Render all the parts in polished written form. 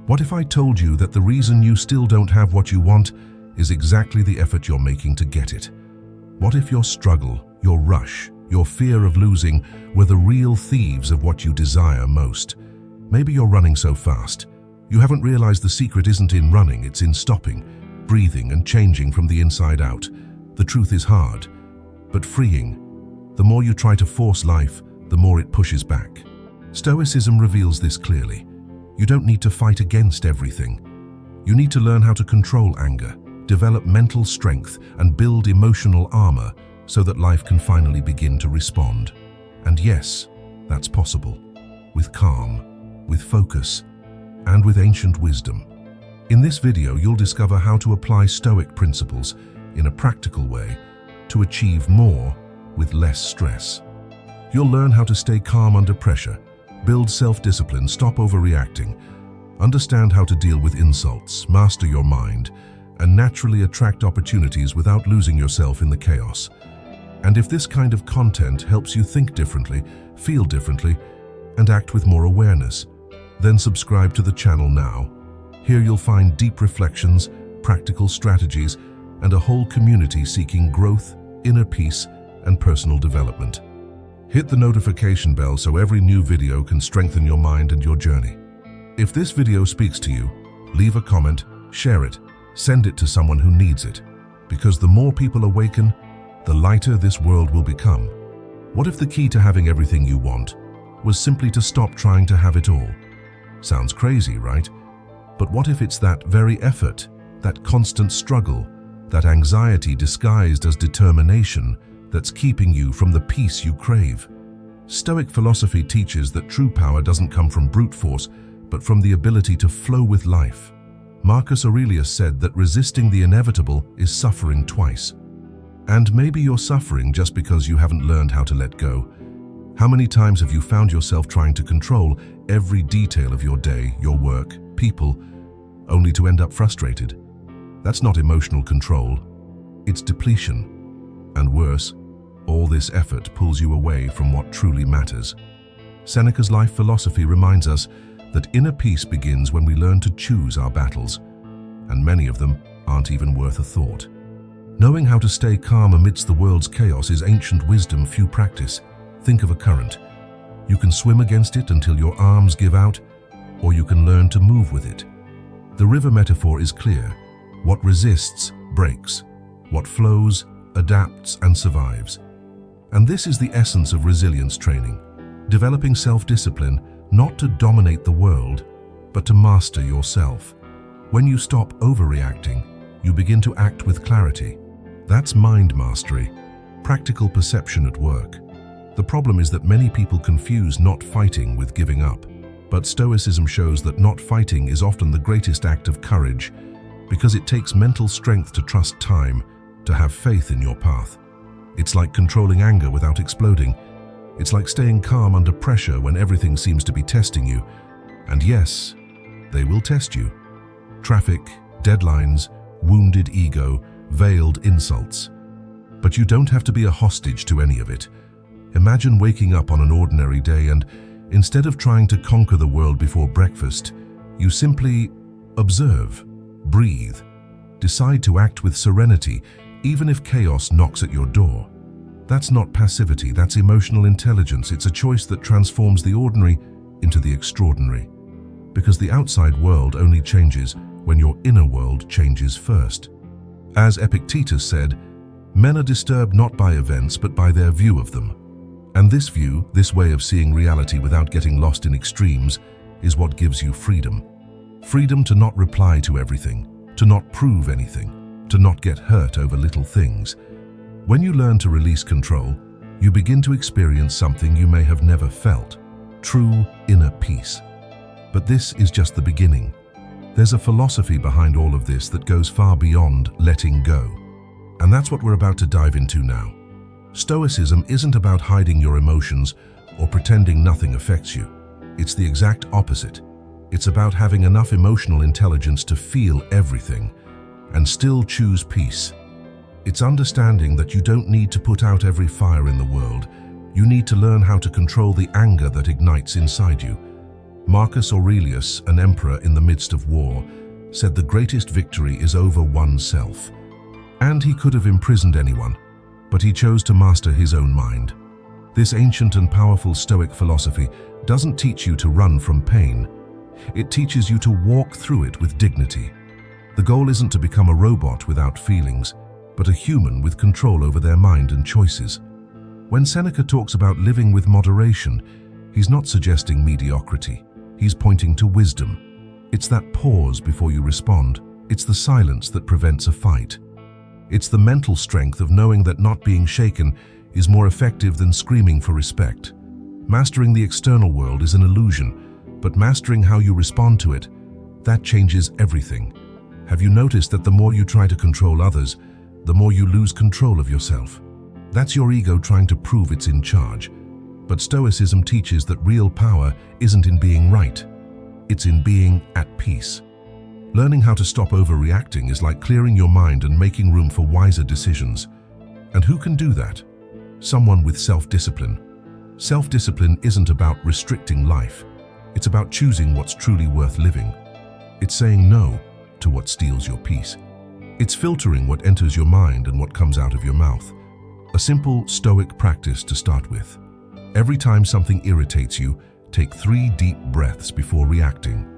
What if I told you that the reason you still don't have what you want is exactly the effort you're making to get it? What if your struggle, your rush, your fear of losing were the real thieves of what you desire most? Maybe you're running so fast. You haven't realized the secret isn't in running, it's in stopping, breathing and changing from the inside out. The truth is hard, but freeing. The more you try to force life, the more it pushes back. Stoicism reveals this clearly. You don't need to fight against everything. You need to learn how to control anger, develop mental strength, and build emotional armor so that life can finally begin to respond. And yes, that's possible. With calm, with focus, and with ancient wisdom. In this video, you'll discover how to apply Stoic principles in a practical way to achieve more with less stress. You'll learn how to stay calm under pressure, build self-discipline, stop overreacting, understand how to deal with insults, master your mind, and naturally attract opportunities without losing yourself in the chaos. And if this kind of content helps you think differently, feel differently, and act with more awareness, then subscribe to the channel now. Here you'll find deep reflections, practical strategies, and a whole community seeking growth, inner peace, and personal development. Hit the notification bell so every new video can strengthen your mind and your journey. If this video speaks to you, leave a comment, share it, send it to someone who needs it. Because the more people awaken, the lighter this world will become. What if the key to having everything you want was simply to stop trying to have it all? Sounds crazy, right? But what if it's that very effort, that constant struggle, that anxiety disguised as determination that's keeping you from the peace you crave? Stoic philosophy teaches that true power doesn't come from brute force, but from the ability to flow with life. Marcus Aurelius said that resisting the inevitable is suffering twice. And maybe you're suffering just because you haven't learned how to let go. How many times have you found yourself trying to control every detail of your day, your work, people, only to end up frustrated? That's not emotional control, it's depletion. And worse, all this effort pulls you away from what truly matters. Seneca's life philosophy reminds us that inner peace begins when we learn to choose our battles, and many of them aren't even worth a thought. Knowing how to stay calm amidst the world's chaos is ancient wisdom few practice. Think of a current. You can swim against it until your arms give out, or you can learn to move with it. The river metaphor is clear. What resists, breaks. What flows, adapts and survives. And this is the essence of resilience training. Developing self-discipline, not to dominate the world, but to master yourself. When you stop overreacting, you begin to act with clarity. That's mind mastery, practical perception at work. The problem is that many people confuse not fighting with giving up. But Stoicism shows that not fighting is often the greatest act of courage, because it takes mental strength to trust time, to have faith in your path. It's like controlling anger without exploding. It's like staying calm under pressure when everything seems to be testing you. And yes, they will test you. Traffic, deadlines, wounded ego, veiled insults. But you don't have to be a hostage to any of it. Imagine waking up on an ordinary day and, instead of trying to conquer the world before breakfast, you simply observe, breathe, decide to act with serenity, even if chaos knocks at your door. That's not passivity, that's emotional intelligence. It's a choice that transforms the ordinary into the extraordinary. Because the outside world only changes when your inner world changes first. As Epictetus said, men are disturbed not by events but by their view of them. And this view, this way of seeing reality without getting lost in extremes, is what gives you freedom. Freedom to not reply to everything, to not prove anything, to not get hurt over little things. When you learn to release control, you begin to experience something you may have never felt, true inner peace. But this is just the beginning. There's a philosophy behind all of this that goes far beyond letting go. And that's what we're about to dive into now. Stoicism isn't about hiding your emotions or pretending nothing affects you. It's the exact opposite. It's about having enough emotional intelligence to feel everything and still choose peace. It's understanding that you don't need to put out every fire in the world. You need to learn how to control the anger that ignites inside you. Marcus Aurelius, an emperor in the midst of war, said the greatest victory is over oneself. And he could have imprisoned anyone, but he chose to master his own mind. This ancient and powerful Stoic philosophy doesn't teach you to run from pain. It teaches you to walk through it with dignity. The goal isn't to become a robot without feelings, but a human with control over their mind and choices. When Seneca talks about living with moderation, he's not suggesting mediocrity. He's pointing to wisdom. It's that pause before you respond. It's the silence that prevents a fight. It's the mental strength of knowing that not being shaken is more effective than screaming for respect. Mastering the external world is an illusion, but mastering how you respond to it, that changes everything. Have you noticed that the more you try to control others, the more you lose control of yourself? That's your ego trying to prove it's in charge. But Stoicism teaches that real power isn't in being right. It's in being at peace. Learning how to stop overreacting is like clearing your mind and making room for wiser decisions. And who can do that? Someone with self-discipline. Self-discipline isn't about restricting life. It's about choosing what's truly worth living. It's saying no to what steals your peace. It's filtering what enters your mind and what comes out of your mouth. A simple Stoic practice to start with. Every time something irritates you, take 3 deep breaths before reacting.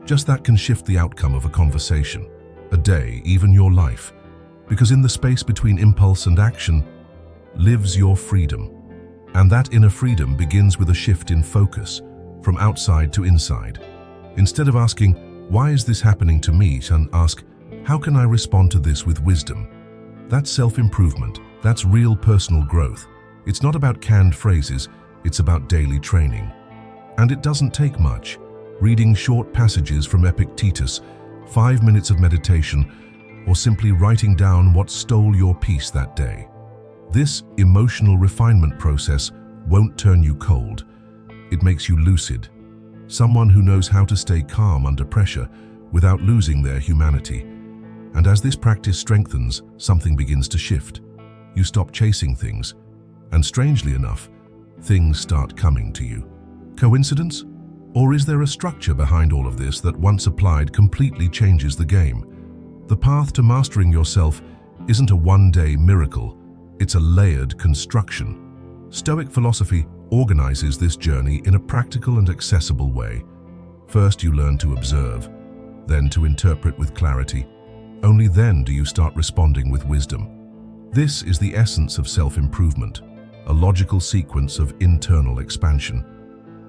Just that can shift the outcome of a conversation, a day, even your life. Because in the space between impulse and action lives your freedom. And that inner freedom begins with a shift in focus, from outside to inside. Instead of asking, "Why is this happening to me?" ask, "How can I respond to this with wisdom?" That's self-improvement. That's real personal growth. It's not about canned phrases, it's about daily training. And it doesn't take much. Reading short passages from Epictetus, 5 minutes of meditation, or simply writing down what stole your peace that day. This emotional refinement process won't turn you cold. It makes you lucid. Someone who knows how to stay calm under pressure without losing their humanity. And as this practice strengthens, something begins to shift. You stop chasing things, and strangely enough, things start coming to you. Coincidence? Or is there a structure behind all of this that once applied completely changes the game? The path to mastering yourself isn't a one-day miracle, it's a layered construction. Stoic philosophy organizes this journey in a practical and accessible way. First, you learn to observe, then to interpret with clarity. Only then do you start responding with wisdom. This is the essence of self-improvement, a logical sequence of internal expansion.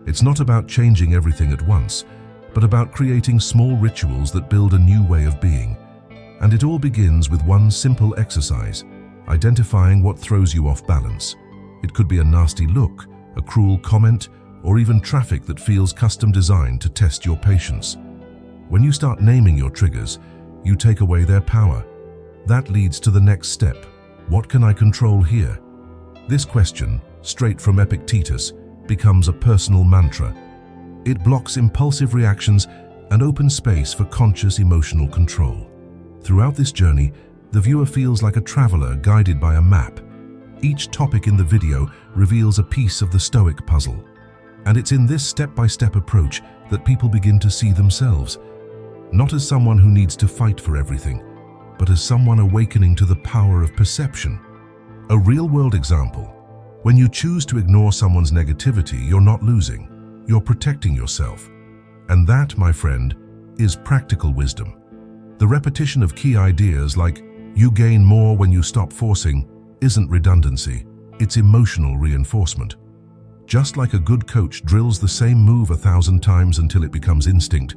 It's not about changing everything at once, but about creating small rituals that build a new way of being. And it all begins with one simple exercise, identifying what throws you off balance. It could be a nasty look, a cruel comment, or even traffic that feels custom designed to test your patience. When you start naming your triggers, you take away their power. That leads to the next step. What can I control here? This question, straight from Epictetus, becomes a personal mantra. It blocks impulsive reactions and opens space for conscious emotional control. Throughout this journey, the viewer feels like a traveler guided by a map. Each topic in the video reveals a piece of the Stoic puzzle. And it's in this step-by-step approach that people begin to see themselves, not as someone who needs to fight for everything, but as someone awakening to the power of perception. A real-world example. When you choose to ignore someone's negativity, you're not losing. You're protecting yourself. And that, my friend, is practical wisdom. The repetition of key ideas like, "You gain more when you stop forcing," isn't redundancy, it's emotional reinforcement. Just like a good coach drills the same move 1,000 times until it becomes instinct,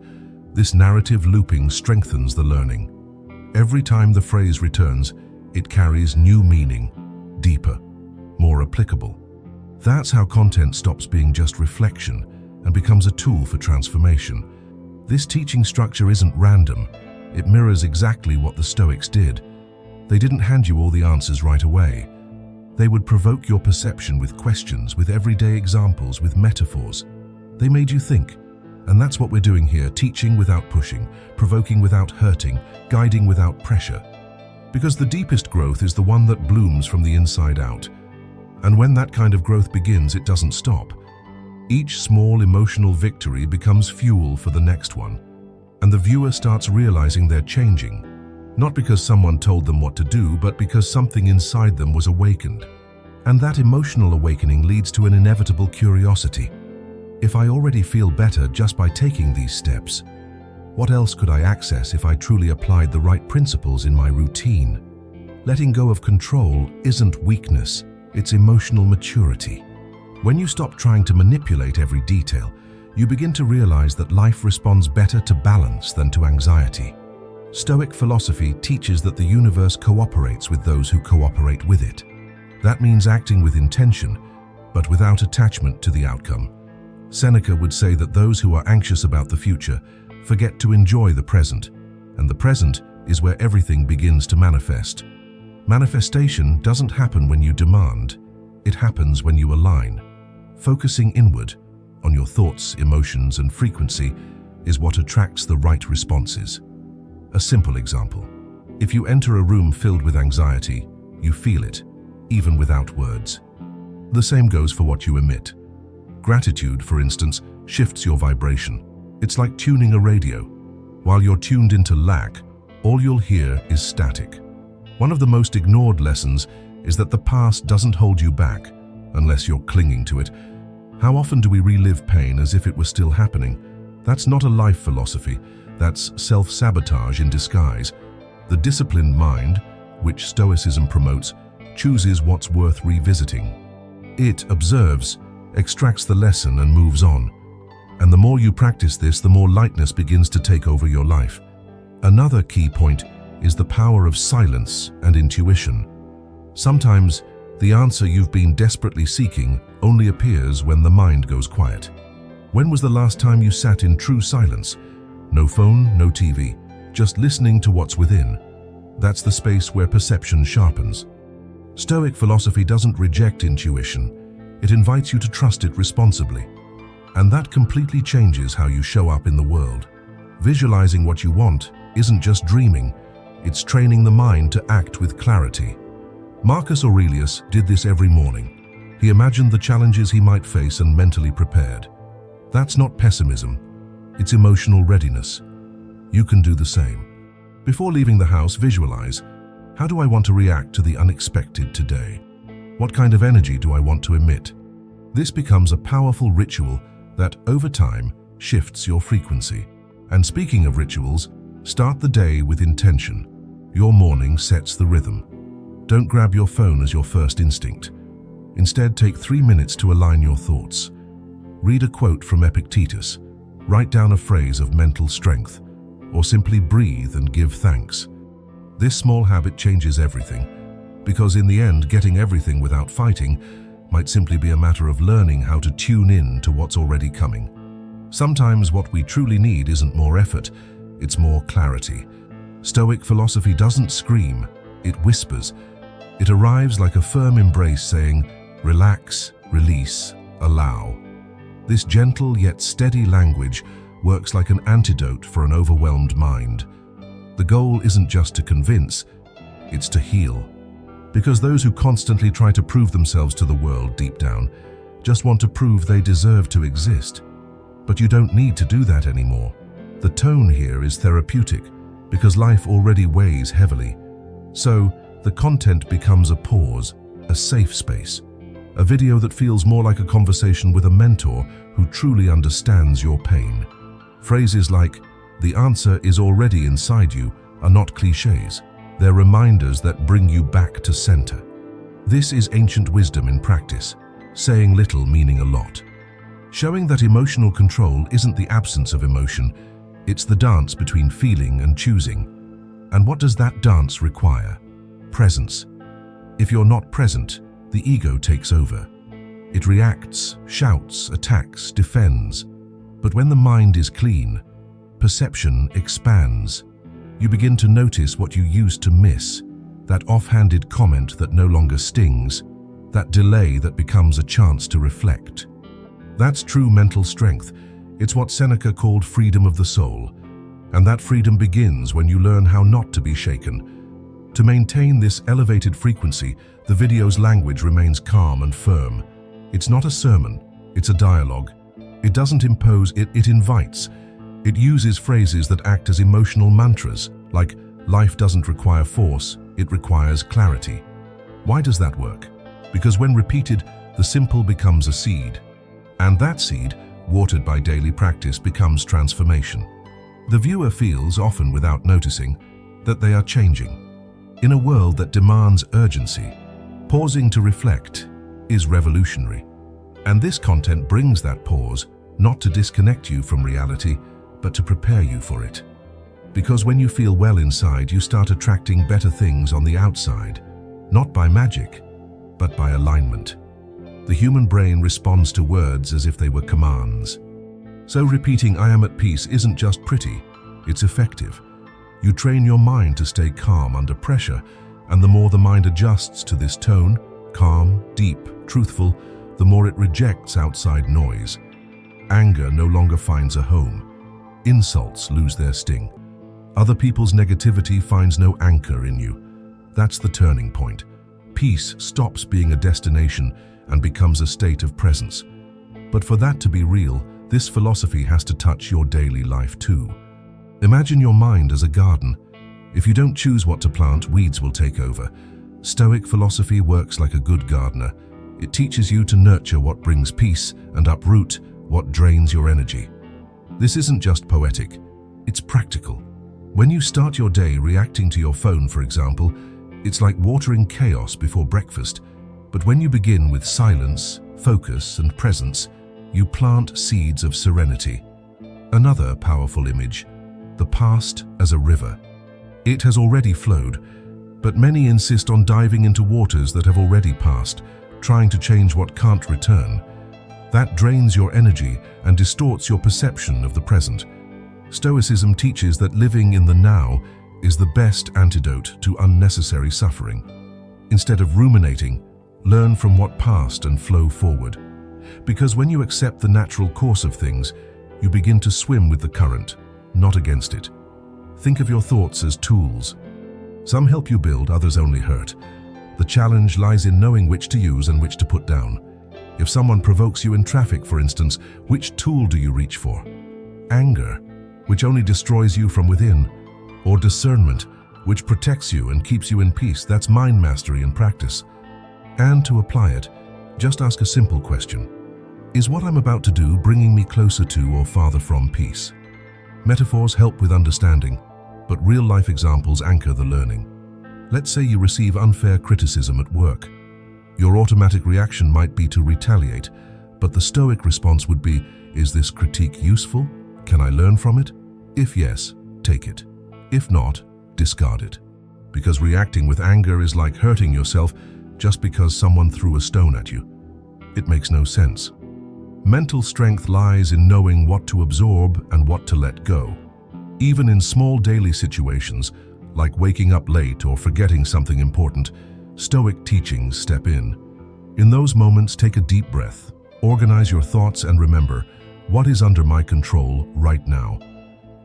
this narrative looping strengthens the learning. Every time the phrase returns, it carries new meaning, deeper, more applicable. That's how content stops being just reflection and becomes a tool for transformation. This teaching structure isn't random. It mirrors exactly what the Stoics did. They didn't hand you all the answers right away. They would provoke your perception with questions, with everyday examples, with metaphors. They made you think. And that's what we're doing here, teaching without pushing, provoking without hurting, guiding without pressure. Because the deepest growth is the one that blooms from the inside out. And when that kind of growth begins, it doesn't stop. Each small emotional victory becomes fuel for the next one, and the viewer starts realizing they're changing, not because someone told them what to do, but because something inside them was awakened. And that emotional awakening leads to an inevitable curiosity. If I already feel better just by taking these steps, what else could I access if I truly applied the right principles in my routine? Letting go of control isn't weakness, it's emotional maturity. When you stop trying to manipulate every detail, you begin to realize that life responds better to balance than to anxiety. Stoic philosophy teaches that the universe cooperates with those who cooperate with it. That means acting with intention, but without attachment to the outcome. Seneca would say that those who are anxious about the future forget to enjoy the present, and the present is where everything begins to manifest. Manifestation doesn't happen when you demand, it happens when you align. Focusing inward, on your thoughts, emotions, and frequency, is what attracts the right responses. A simple example. If you enter a room filled with anxiety, you feel it, even without words. The same goes for what you emit. Gratitude, for instance, shifts your vibration. It's like tuning a radio. While you're tuned into lack, all you'll hear is static. One of the most ignored lessons is that the past doesn't hold you back, unless you're clinging to it. How often do we relive pain as if it was still happening? That's not a life philosophy. That's self-sabotage in disguise. The disciplined mind, which Stoicism promotes, chooses what's worth revisiting. It observes, extracts the lesson, and moves on. And the more you practice this, the more lightness begins to take over your life. Another key point is the power of silence and intuition. Sometimes, the answer you've been desperately seeking only appears when the mind goes quiet. When was the last time you sat in true silence? No phone, no TV, just listening to what's within. That's the space where perception sharpens. Stoic philosophy doesn't reject intuition. It invites you to trust it responsibly. And that completely changes how you show up in the world. Visualizing what you want isn't just dreaming, it's training the mind to act with clarity. Marcus Aurelius did this every morning. He imagined the challenges he might face and mentally prepared. That's not pessimism, it's emotional readiness. You can do the same. Before leaving the house, visualize, how do I want to react to the unexpected today? What kind of energy do I want to emit? This becomes a powerful ritual that, over time, shifts your frequency. And speaking of rituals, start the day with intention. Your morning sets the rhythm. Don't grab your phone as your first instinct. Instead, take 3 minutes to align your thoughts. Read a quote from Epictetus, write down a phrase of mental strength, or simply breathe and give thanks. This small habit changes everything, because in the end, getting everything without fighting might simply be a matter of learning how to tune in to what's already coming. Sometimes what we truly need isn't more effort, it's more clarity. Stoic philosophy doesn't scream, it whispers. It arrives like a firm embrace saying, relax, release, allow. This gentle yet steady language works like an antidote for an overwhelmed mind. The goal isn't just to convince, it's to heal. Because those who constantly try to prove themselves to the world deep down just want to prove they deserve to exist. But you don't need to do that anymore. The tone here is therapeutic because life already weighs heavily. So, the content becomes a pause, a safe space, a video that feels more like a conversation with a mentor who truly understands your pain. Phrases like, "The answer is already inside you," are not cliches. They're reminders that bring you back to center. This is ancient wisdom in practice, saying little meaning a lot. Showing that emotional control isn't the absence of emotion, it's the dance between feeling and choosing. And what does that dance require? Presence. If you're not present, the ego takes over. It reacts, shouts, attacks, defends. But when the mind is clean, perception expands. You begin to notice what you used to miss, that offhanded comment that no longer stings, that delay that becomes a chance to reflect. That's true mental strength. It's what Seneca called freedom of the soul. And that freedom begins when you learn how not to be shaken. To maintain this elevated frequency, the video's language remains calm and firm. It's not a sermon, it's a dialogue, It doesn't impose, it invites. It uses phrases that act as emotional mantras, like life doesn't require force, it requires clarity. Why does that work? Because when repeated, the simple becomes a seed. And that seed, watered by daily practice, becomes transformation. The viewer feels, often without noticing, that they are changing. In a world that demands urgency, pausing to reflect is revolutionary. And this content brings that pause, not to disconnect you from reality, but to prepare you for it. Because when you feel well inside, you start attracting better things on the outside, not by magic, but by alignment. The human brain responds to words as if they were commands. So repeating "I am at peace" isn't just pretty, it's effective. You train your mind to stay calm under pressure, and the more the mind adjusts to this tone, calm, deep, truthful, the more it rejects outside noise. Anger no longer finds a home. Insults lose their sting. Other people's negativity finds no anchor in you. That's the turning point. Peace stops being a destination and becomes a state of presence. But for that to be real, this philosophy has to touch your daily life too. Imagine your mind as a garden. If you don't choose what to plant, weeds will take over. Stoic philosophy works like a good gardener. It teaches you to nurture what brings peace and uproot what drains your energy. This isn't just poetic, it's practical. When you start your day reacting to your phone, for example, it's like watering chaos before breakfast. But when you begin with silence, focus, and presence, you plant seeds of serenity. Another powerful image, the past as a river. It has already flowed, but many insist on diving into waters that have already passed, trying to change what can't return. That drains your energy and distorts your perception of the present. Stoicism teaches that living in the now is the best antidote to unnecessary suffering. Instead of ruminating, learn from what passed and flow forward. Because when you accept the natural course of things, you begin to swim with the current, not against it. Think of your thoughts as tools. Some help you build, others only hurt. The challenge lies in knowing which to use and which to put down. If someone provokes you in traffic, for instance, which tool do you reach for? Anger, which only destroys you from within, or discernment, which protects you and keeps you in peace? That's mind mastery in practice. And to apply it, just ask a simple question. Is what I'm about to do bringing me closer to or farther from peace? Metaphors help with understanding, but real-life examples anchor the learning. Let's say you receive unfair criticism at work. Your automatic reaction might be to retaliate, but the Stoic response would be, is this critique useful? Can I learn from it? If yes, take it. If not, discard it. Because reacting with anger is like hurting yourself just because someone threw a stone at you. It makes no sense. Mental strength lies in knowing what to absorb and what to let go. Even in small daily situations, like waking up late or forgetting something important, Stoic teachings step in. In those moments, take a deep breath, organize your thoughts, and remember, what is under my control right now?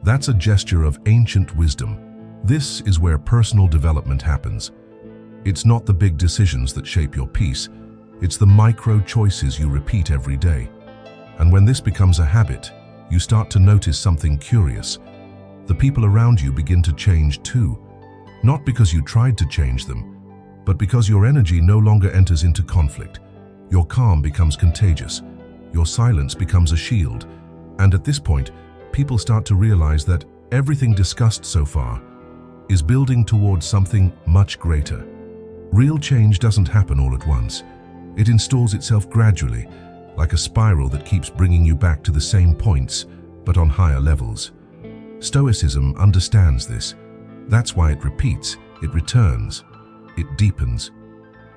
That's a gesture of ancient wisdom. This is where personal development happens. It's not the big decisions that shape your peace, it's the micro choices you repeat every day. And when this becomes a habit, you start to notice something curious. The people around you begin to change too. Not because you tried to change them, but because your energy no longer enters into conflict. Your calm becomes contagious. Your silence becomes a shield. And at this point, people start to realize that everything discussed so far is building towards something much greater. Real change doesn't happen all at once. It installs itself gradually, like a spiral that keeps bringing you back to the same points, but on higher levels. Stoicism understands this. That's why it repeats, it returns, it deepens.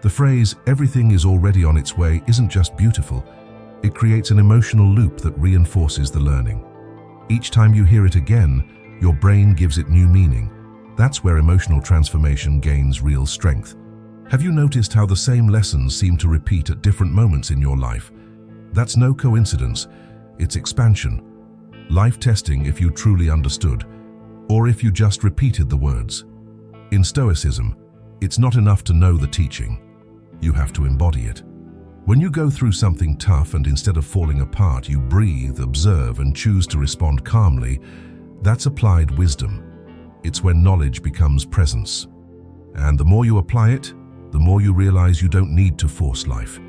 The phrase, "everything is already on its way," isn't just beautiful. It creates an emotional loop that reinforces the learning. Each time you hear it again, your brain gives it new meaning. That's where emotional transformation gains real strength. Have you noticed how the same lessons seem to repeat at different moments in your life? That's no coincidence, it's expansion. Life testing if you truly understood, or if you just repeated the words. In Stoicism, it's not enough to know the teaching. You have to embody it. When you go through something tough and instead of falling apart, you breathe, observe, and choose to respond calmly, that's applied wisdom. It's when knowledge becomes presence. And the more you apply it, the more you realize you don't need to force life,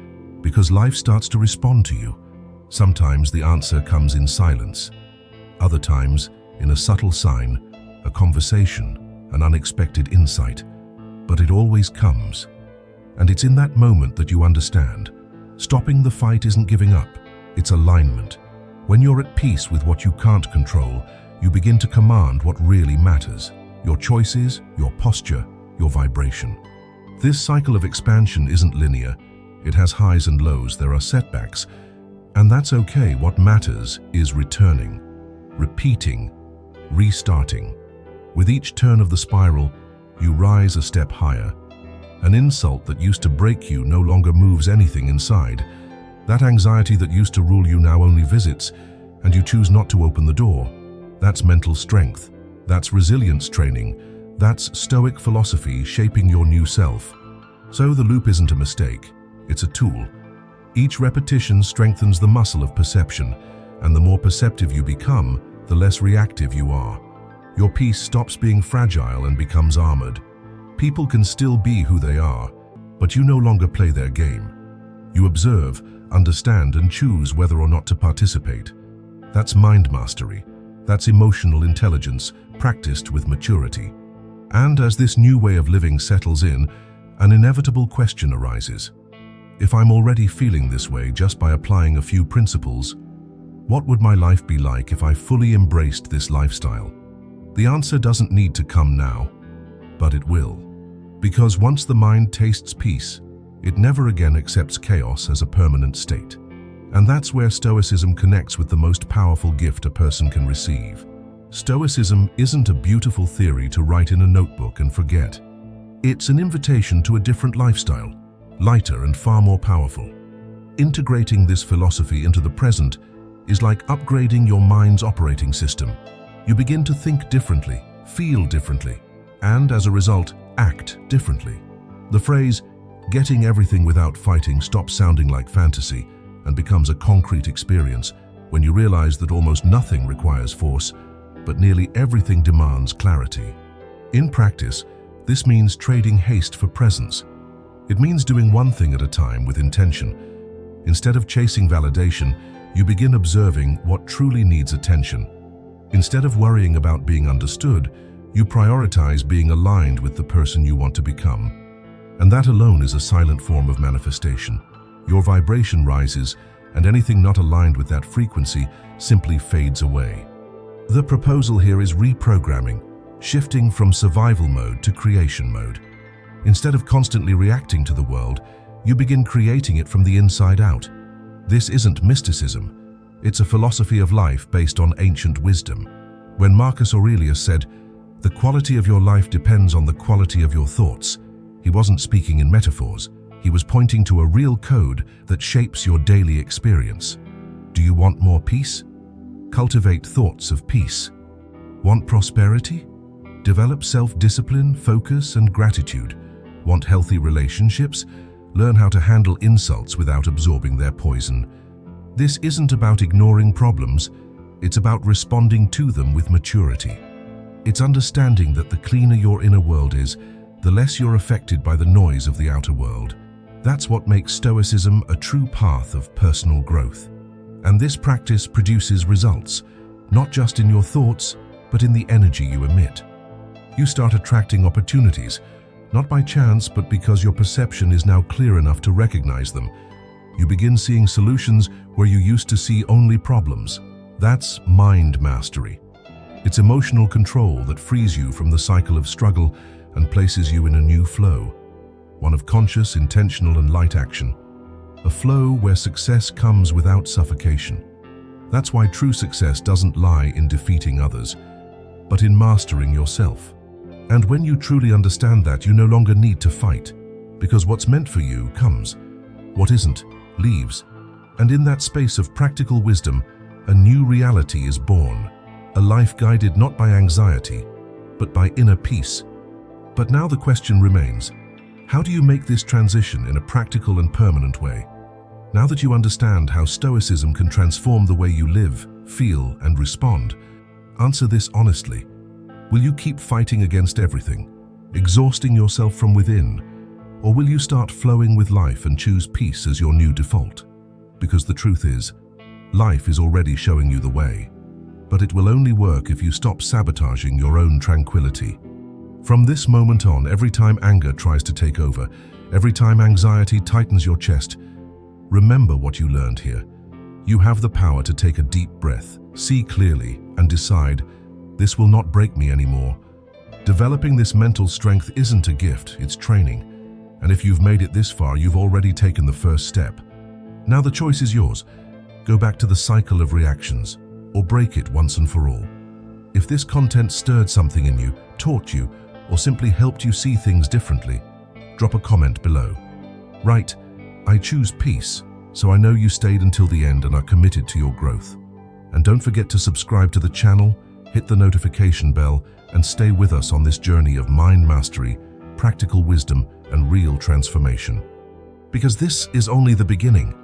because life starts to respond to you. Sometimes the answer comes in silence. Other times, in a subtle sign, a conversation, an unexpected insight. But it always comes. And it's in that moment that you understand. Stopping the fight isn't giving up, it's alignment. When you're at peace with what you can't control, you begin to command what really matters. Your choices, your posture, your vibration. This cycle of expansion isn't linear. It has highs and lows, there are setbacks. And that's okay. What matters is returning, repeating, restarting. With each turn of the spiral, you rise a step higher. An insult that used to break you no longer moves anything inside. That anxiety that used to rule you now only visits, and you choose not to open the door. That's mental strength. That's resilience training. That's Stoic philosophy shaping your new self. So the loop isn't a mistake, it's a tool. Each repetition strengthens the muscle of perception, and the more perceptive you become, the less reactive you are. Your peace stops being fragile and becomes armored. People can still be who they are, but you no longer play their game. You observe, understand, and choose whether or not to participate. That's mind mastery. That's emotional intelligence, practiced with maturity. And as this new way of living settles in, an inevitable question arises. If I'm already feeling this way just by applying a few principles, what would my life be like if I fully embraced this lifestyle? The answer doesn't need to come now, but it will. Because once the mind tastes peace, it never again accepts chaos as a permanent state. And that's where Stoicism connects with the most powerful gift a person can receive. Stoicism isn't a beautiful theory to write in a notebook and forget. It's an invitation to a different lifestyle, lighter and far more powerful. Integrating this philosophy into the present is like upgrading your mind's operating system. You begin to think differently, feel differently, and as a result, act differently. The phrase, "getting everything without fighting," stops sounding like fantasy and becomes a concrete experience when you realize that almost nothing requires force, but nearly everything demands clarity. In practice, this means trading haste for presence. It means doing one thing at a time with intention. Instead of chasing validation, you begin observing what truly needs attention. Instead of worrying about being understood, you prioritize being aligned with the person you want to become. And that alone is a silent form of manifestation. Your vibration rises, and anything not aligned with that frequency simply fades away. The proposal here is reprogramming, shifting from survival mode to creation mode. Instead of constantly reacting to the world, you begin creating it from the inside out. This isn't mysticism. It's a philosophy of life based on ancient wisdom. When Marcus Aurelius said, "The quality of your life depends on the quality of your thoughts," he wasn't speaking in metaphors. He was pointing to a real code that shapes your daily experience. Do you want more peace? Cultivate thoughts of peace. Want prosperity? Develop self-discipline, focus, and gratitude. Want healthy relationships? Learn how to handle insults without absorbing their poison. This isn't about ignoring problems, it's about responding to them with maturity. It's understanding that the cleaner your inner world is, the less you're affected by the noise of the outer world. That's what makes Stoicism a true path of personal growth. And this practice produces results, not just in your thoughts, but in the energy you emit. You start attracting opportunities, not by chance, but because your perception is now clear enough to recognize them. You begin seeing solutions where you used to see only problems. That's mind mastery. It's emotional control that frees you from the cycle of struggle and places you in a new flow. One of conscious, intentional, and light action. A flow where success comes without suffocation. That's why true success doesn't lie in defeating others, but in mastering yourself. And when you truly understand that, you no longer need to fight, because what's meant for you comes. What isn't, leaves. And in that space of practical wisdom, a new reality is born. A life guided not by anxiety, but by inner peace. But now the question remains, how do you make this transition in a practical and permanent way? Now that you understand how Stoicism can transform the way you live, feel, and respond, answer this honestly. Will you keep fighting against everything, exhausting yourself from within? Or will you start flowing with life and choose peace as your new default? Because the truth is, life is already showing you the way. But it will only work if you stop sabotaging your own tranquility. From this moment on, every time anger tries to take over, every time anxiety tightens your chest, remember what you learned here. You have the power to take a deep breath, see clearly, and decide, this will not break me anymore. Developing this mental strength isn't a gift, it's training. And if you've made it this far, you've already taken the first step. Now the choice is yours. Go back to the cycle of reactions, or break it once and for all. If this content stirred something in you, taught you, or simply helped you see things differently, drop a comment below. Write, I choose peace, so I know you stayed until the end and are committed to your growth. And don't forget to subscribe to the channel, hit the notification bell, and stay with us on this journey of mind mastery, practical wisdom, and real transformation. Because this is only the beginning.